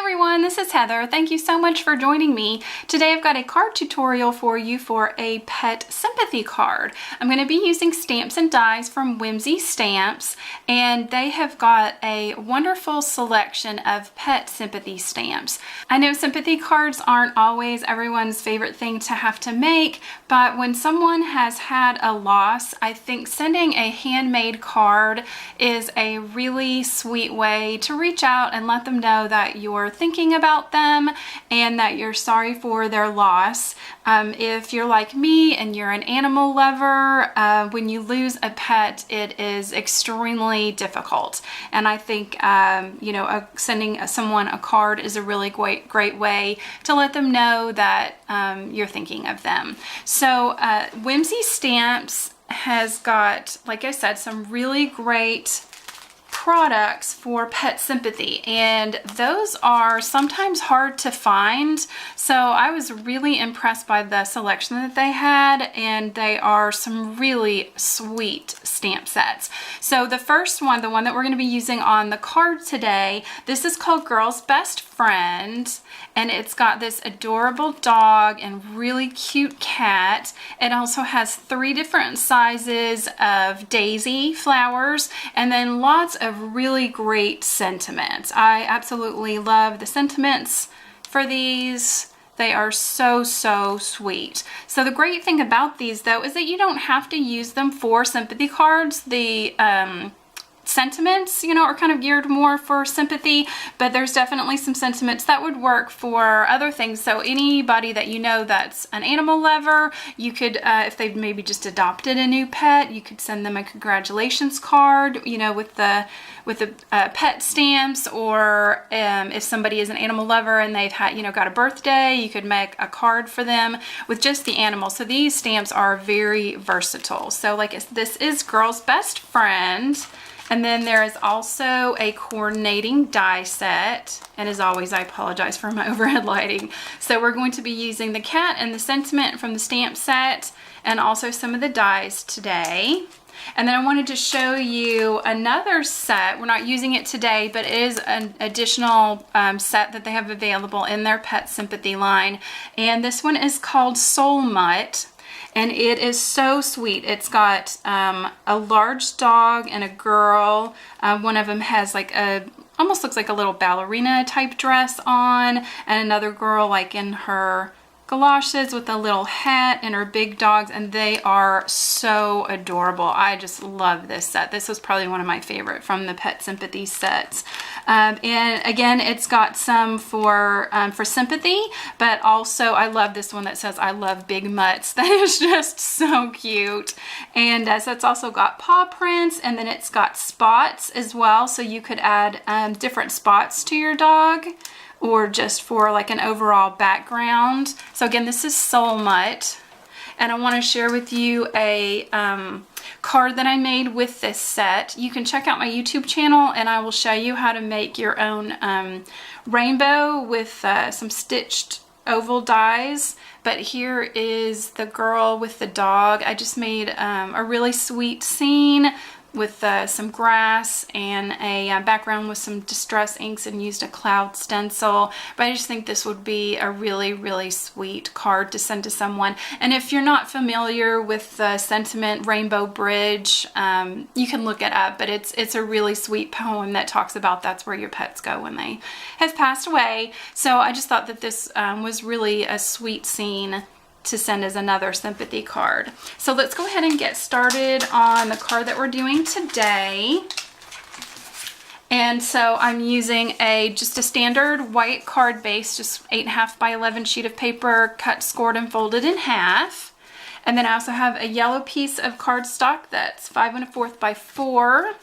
everyone, this is Heather. Thank you so much for joining me. Today I've got a card tutorial for you for a pet sympathy card. I'm going to be using stamps and dies from Whimsy Stamps, and they have got a wonderful selection of pet sympathy stamps. I know sympathy cards aren't always everyone's favorite thing to have to make, but when someone has had a loss, I think sending a handmade card is a really sweet way to reach out and let them know that you're thinking about them and that you're sorry for their loss. If you're like me and you're an animal lover, when you lose a pet, it is extremely difficult. And I think, sending someone a card is a really great way to let them know that you're thinking of them. So Whimsy Stamps has got, like I said, some really great products for pet sympathy, and those are sometimes hard to find, so I was really impressed by the selection that they had, and they are some really sweet stamp sets. So the first one, the one that we're going to be using on the card today, this is called Girl's Best Friend, and it's got this adorable dog and really cute cat. It also has 3 different sizes of daisy flowers and then lots of really great sentiments. I absolutely love the sentiments for these. They are so sweet. So the great thing about these though is that you don't have to use them for sympathy cards. The sentiments, are kind of geared more for sympathy, but there's definitely some sentiments that would work for other things. So anybody that you know that's an animal lover, you could, if they've maybe just adopted a new pet, you could send them a congratulations card, with the pet stamps, or if somebody is an animal lover and they've had, got a birthday, you could make a card for them with just the animal. So these stamps are very versatile. So this is Girl's Best Friend. And then there is also a coordinating die set. And as always, I apologize for my overhead lighting. So we're going to be using the cat and the sentiment from the stamp set and also some of the dies today. And then I wanted to show you another set. We're not using it today, but it is an additional set that they have available in their Pet Sympathy line. And this one is called Soul Mutt. And it is so sweet. It's got a large dog and a girl. One of them has almost looks like a little ballerina type dress on, and another girl in her galoshes with a little hat and her big dogs, and they are so adorable. I just love this set. This was probably one of my favorite from the Pet Sympathy sets. And again, it's got some for sympathy, but also I love this one that says I love big mutts. That is just so cute. And so it's also got paw prints, and then it's got spots as well, so you could add different spots to your dog, or just for an overall background. So again, this is Soul Mutt, and I want to share with you a card that I made with this set. You can check out my YouTube channel, and I will show you how to make your own rainbow with some stitched oval dies. But here is the girl with the dog. I just made a really sweet scene with some grass and a background with some distress inks, and used a cloud stencil. But I just think this would be a really sweet card to send to someone. And if you're not familiar with the sentiment Rainbow Bridge, you can look it up, but it's a really sweet poem that talks about that's where your pets go when they have passed away. So I just thought that this was really a sweet scene to send as another sympathy card. So let's go ahead and get started on the card that we're doing today. And so I'm using just a standard white card base, just 8.5 by 11 sheet of paper, cut, scored, and folded in half. And then I also have a yellow piece of cardstock that's 5 1/4 by 4,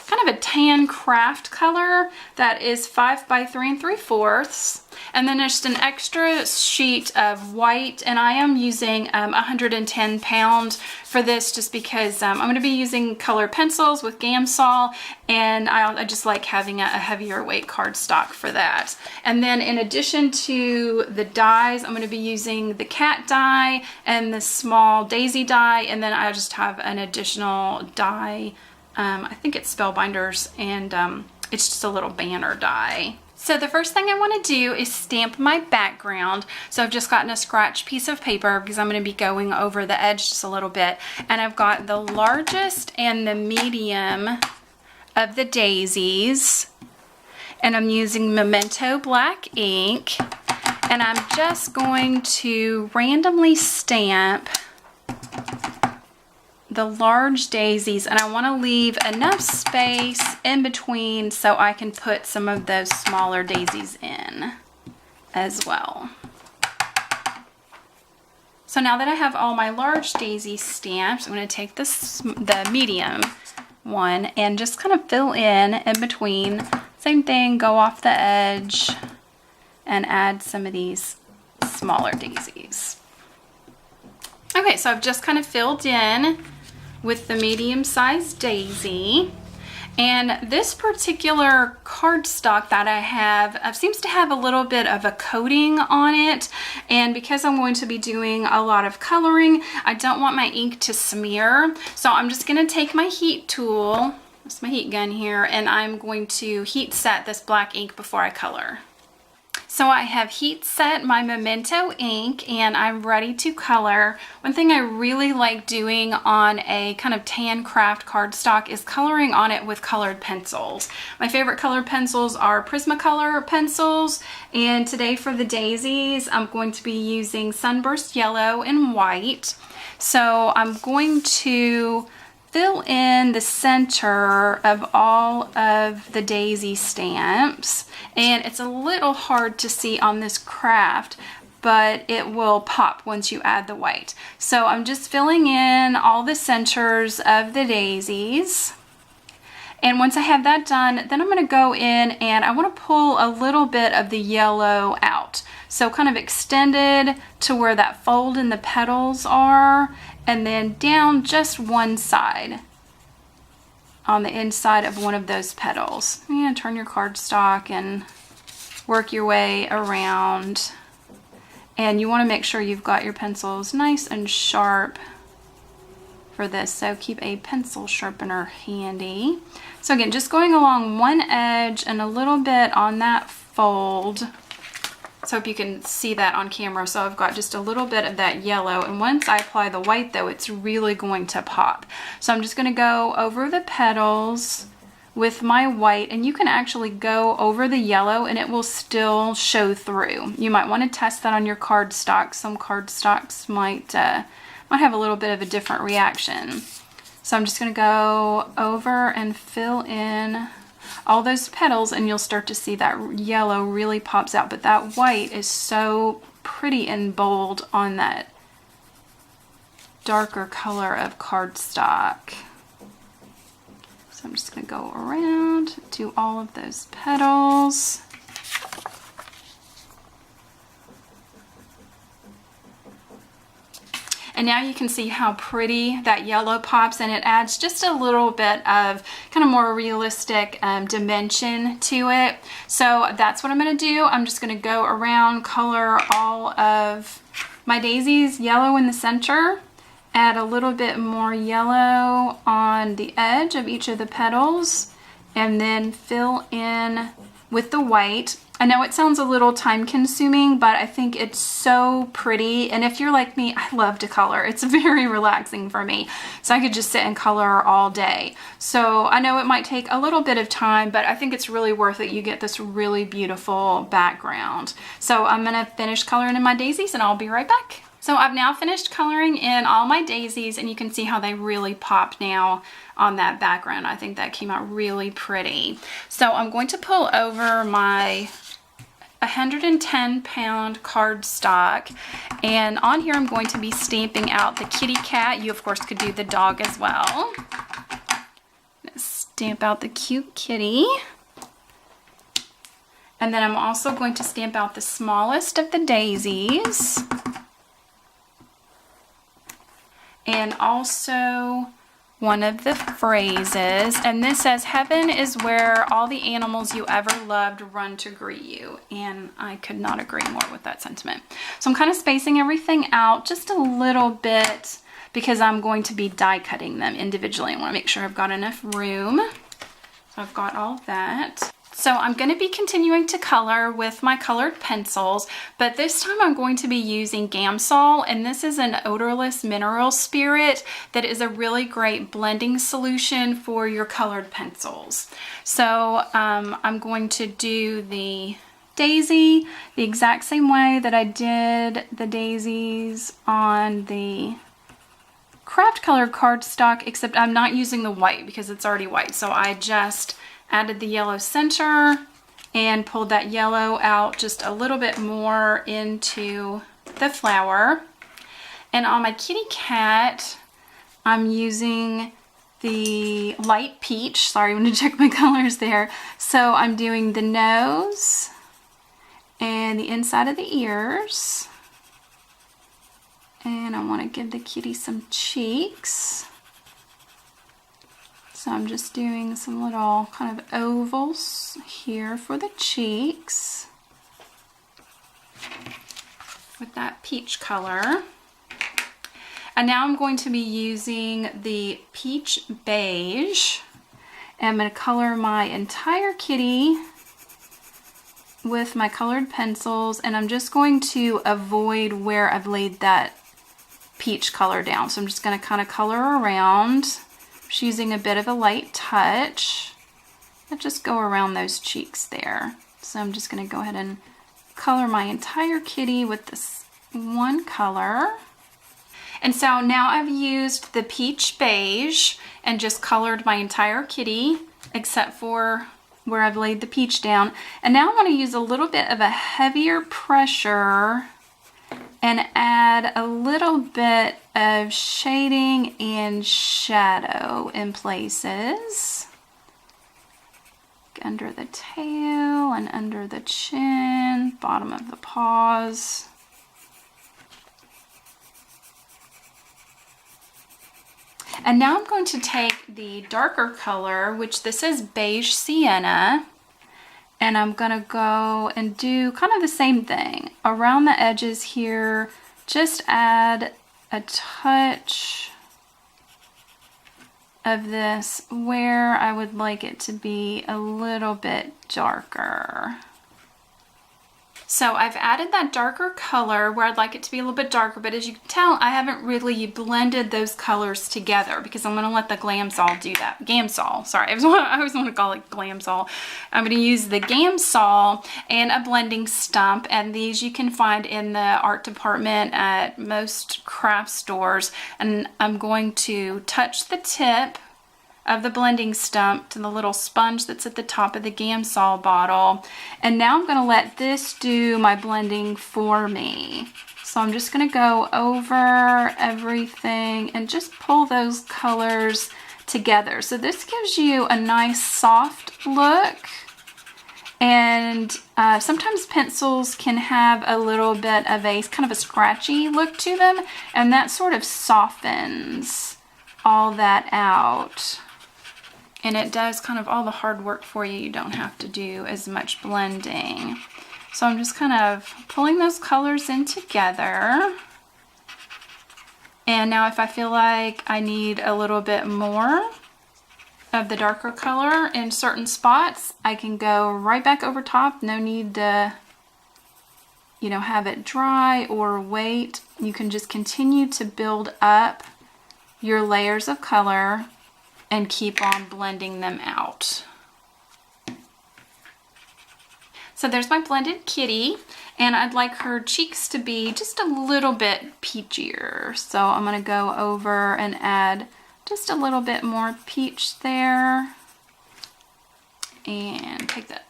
kind of a tan Kraft color that is 5 by 3 3/4. And then just an extra sheet of white, and I am using 110 pound for this, just because I'm going to be using color pencils with Gamsol, and I just like having a heavier weight cardstock for that. And then in addition to the dies, I'm going to be using the cat die and the small daisy die, and then I just have an additional die. I think it's Spellbinders, and it's just a little banner die. So the first thing I want to do is stamp my background. So I've just gotten a scratch piece of paper because I'm going to be going over the edge just a little bit. And I've got the largest and the medium of the daisies. And I'm using Memento black ink. And I'm just going to randomly stamp the large daisies, and I want to leave enough space in between so I can put some of those smaller daisies in as well. So now that I have all my large daisy stamps, I'm going to take the medium one and just kind of fill in between. Same thing, go off the edge and add some of these smaller daisies. Okay, so I've just kind of filled in with the medium-sized daisy. And this particular cardstock that I have seems to have a little bit of a coating on it. And because I'm going to be doing a lot of coloring, I don't want my ink to smear. So I'm just gonna take my heat tool, that's my heat gun here, and I'm going to heat set this black ink before I color. So I have heat set my Memento ink and I'm ready to color. One thing I really like doing on a kind of tan Kraft cardstock is coloring on it with colored pencils. My favorite colored pencils are Prismacolor Pencils, and today for the daisies I'm going to be using Sunburst Yellow and White. So I'm going to fill in the center of all of the daisy stamps, and it's a little hard to see on this Kraft, but it will pop once you add the white. So I'm just filling in all the centers of the daisies, and once I have that done, then I'm going to go in and I want to pull a little bit of the yellow out. So kind of extended to where that fold in the petals are, and then down just one side on the inside of one of those petals. You're going to turn your cardstock and work your way around. And you want to make sure you've got your pencils nice and sharp for this, so keep a pencil sharpener handy. So again, just going along one edge and a little bit on that fold. So I hope you can see that on camera. So I've got just a little bit of that yellow, and once I apply the white though, it's really going to pop. So I'm just going to go over the petals with my white, and you can actually go over the yellow and it will still show through. You might want to test that on your cardstock. Some cardstocks might have a little bit of a different reaction. So I'm just going to go over and fill in all those petals, and you'll start to see that yellow really pops out, but that white is so pretty and bold on that darker color of cardstock. So I'm just going to go around to all of those petals. And now you can see how pretty that yellow pops, and it adds just a little bit of kind of more realistic dimension to it. So that's what I'm going to do. I'm just going to go around, color all of my daisies yellow in the center, add a little bit more yellow on the edge of each of the petals, and then fill in with the white. I know it sounds a little time consuming, but I think it's so pretty. And if you're like me, I love to color. It's very relaxing for me. So I could just sit and color all day. So I know it might take a little bit of time, but I think it's really worth it. You get this really beautiful background. So I'm gonna finish coloring in my daisies and I'll be right back. So I've now finished coloring in all my daisies, and you can see how they really pop now on that background. I think that came out really pretty. So I'm going to pull over my 110-pound cardstock, and on here I'm going to be stamping out the kitty cat. You of course could do the dog as well. Stamp out the cute kitty. And then I'm also going to stamp out the smallest of the daisies. And also one of the phrases, and this says, "Heaven is where all the animals you ever loved run to greet you." And I could not agree more with that sentiment. So I'm kind of spacing everything out just a little bit because I'm going to be die cutting them individually. I want to make sure I've got enough room. So I've got all that. So I'm going to be continuing to color with my colored pencils, but this time I'm going to be using Gamsol, and this is an odorless mineral spirit that is a really great blending solution for your colored pencils. So I'm going to do the daisy the exact same way that I did the daisies on the Kraft colored cardstock, except I'm not using the white because it's already white. So I just added the yellow center and pulled that yellow out just a little bit more into the flower. And on my kitty cat, I'm using the light peach. Sorry, I'm going to check my colors there. So I'm doing the nose and the inside of the ears. And I want to give the kitty some cheeks. So I'm just doing some little kind of ovals here for the cheeks with that peach color. And now I'm going to be using the peach beige. And I'm going to color my entire kitty with my colored pencils. And I'm just going to avoid where I've laid that peach color down. So I'm just going to kind of color around. Just using a bit of a light touch. I'll just go around those cheeks there. So I'm just going to go ahead and color my entire kitty with this one color. And so now I've used the peach beige and just colored my entire kitty except for where I've laid the peach down. And now I want to use a little bit of a heavier pressure and add a little bit of shading and shadow in places. Under the tail and under the chin, bottom of the paws. And now I'm going to take the darker color, which this is beige sienna, and I'm gonna go and do kind of the same thing. Around the edges here, just add a touch of this where I would like it to be a little bit darker. So I've added that darker color where I'd like it to be a little bit darker, but as you can tell, I haven't really blended those colors together because I'm going to let the Gamsol do that. Gamsol, sorry, I always want to call it Gamsol. I'm going to use the Gamsol and a blending stump, and these you can find in the art department at most craft stores. And I'm going to touch the tip of the blending stump to the little sponge that's at the top of the Gamsol bottle. And now I'm going to let this do my blending for me. So I'm just going to go over everything and just pull those colors together. So this gives you a nice soft look. And sometimes pencils can have a little bit of a kind of a scratchy look to them, and that sort of softens all that out. And it does kind of all the hard work for you. You don't have to do as much blending. So I'm just kind of pulling those colors in together. And now if I feel like I need a little bit more of the darker color in certain spots, I can go right back over top. No need to, you know, have it dry or wait. You can just continue to build up your layers of color and keep on blending them out. So there's my blended kitty, and I'd like her cheeks to be just a little bit peachier. So I'm gonna go over and add just a little bit more peach there. And take that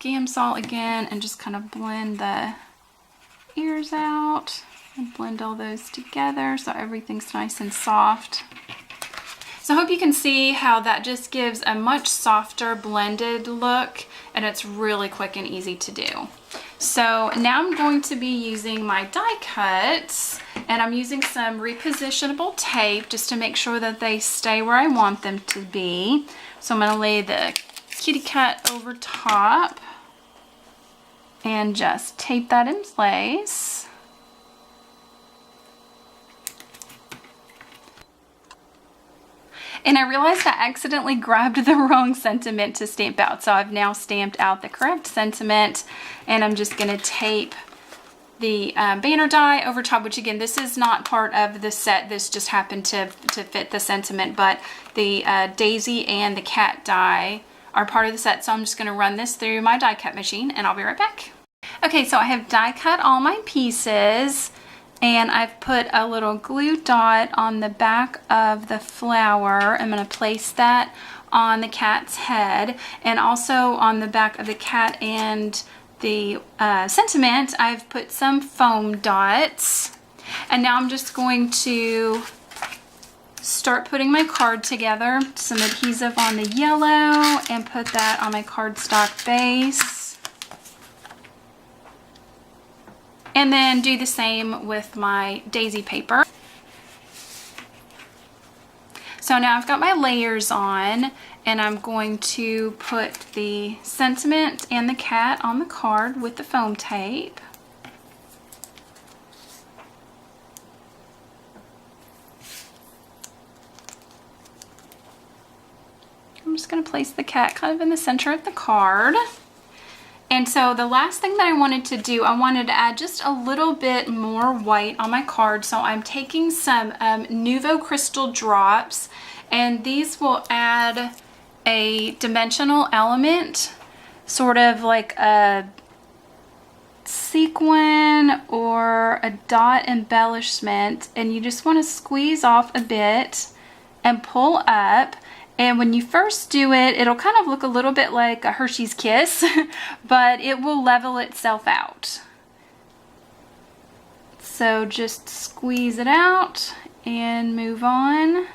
Gamsol again and just kind of blend the ears out and blend all those together so everything's nice and soft. So I hope you can see how that just gives a much softer blended look, and it's really quick and easy to do. So now I'm going to be using my die cuts, and I'm using some repositionable tape just to make sure that they stay where I want them to be. So I'm going to lay the kitty cat over top and just tape that in place. And I realized I accidentally grabbed the wrong sentiment to stamp out. So I've now stamped out the correct sentiment, and I'm just gonna tape the banner die over top, which again, this is not part of the set. This just happened to fit the sentiment, but the daisy and the cat die are part of the set. So I'm just gonna run this through my die cut machine and I'll be right back. Okay, so I have die cut all my pieces, and I've put a little glue dot on the back of the flower. I'm gonna place that on the cat's head, and also on the back of the cat and the sentiment, I've put some foam dots. And now I'm just going to start putting my card together. Some adhesive on the yellow, and put that on my cardstock base. And then do the same with my daisy paper. So now I've got my layers on, and I'm going to put the sentiment and the cat on the card with the foam tape. I'm just going to place the cat kind of in the center of the card. And so the last thing that I wanted to do, I wanted to add just a little bit more white on my card. So I'm taking some Nuvo Crystal drops, and these will add a dimensional element, sort of like a sequin or a dot embellishment. And you just want to squeeze off a bit and pull up. And when you first do it, it'll kind of look a little bit like a Hershey's Kiss, but it will level itself out. So just squeeze it out and move on.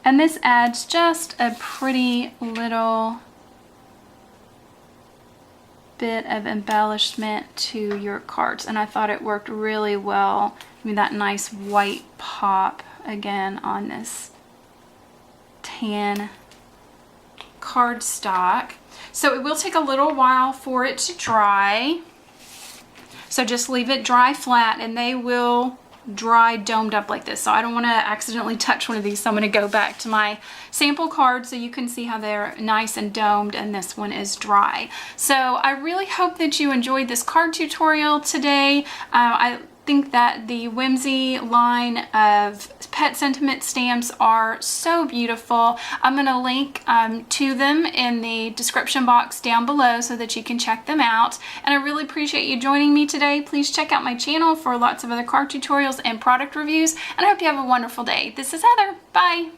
And this adds just a pretty little bit of embellishment to your cards. And I thought it worked really well. I mean, that nice white pop again on this tan cardstock. So it will take a little while for it to dry. So just leave it dry flat, and they will dry domed up like this. So I don't want to accidentally touch one of these. So I'm going to go back to my sample card so you can see how they're nice and domed, and this one is dry. So I really hope that you enjoyed this card tutorial today. I think that the Whimsy line of pet sentiment stamps are so beautiful. I'm going to link to them in the description box down below so that you can check them out. And I really appreciate you joining me today. Please check out my channel for lots of other card tutorials and product reviews. And I hope you have a wonderful day. This is Heather. Bye.